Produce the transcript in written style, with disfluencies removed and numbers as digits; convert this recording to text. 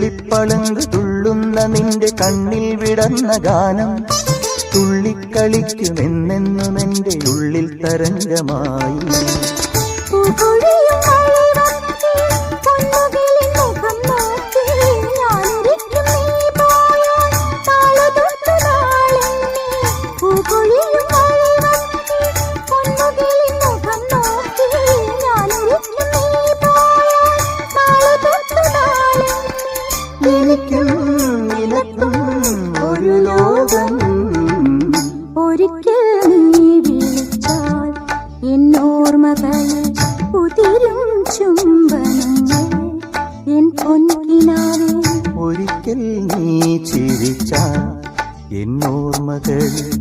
തുള്ളിപ്പളുങ്ക് തുള്ളുന്ന നിന്റെ കണ്ണിൽ വിടർന്ന ഗാനം തുള്ളിക്കളിക്കുമെന്നെന്നും എന്റെ ഉള്ളിൽ തരംഗമായി. എനിക്കും നിനക്കും ഒരു ലോകം. ഒരിക്കൽ നീ വിളിച്ചാൽ എന്നോർമകളിൽ ഉതിരും ചുംബനങ്ങൾ എൻ പൊൻകിനാവേ. ഒരിക്കൽ നീ ചിരിച്ചാൽ എന്നോർമകളിൽ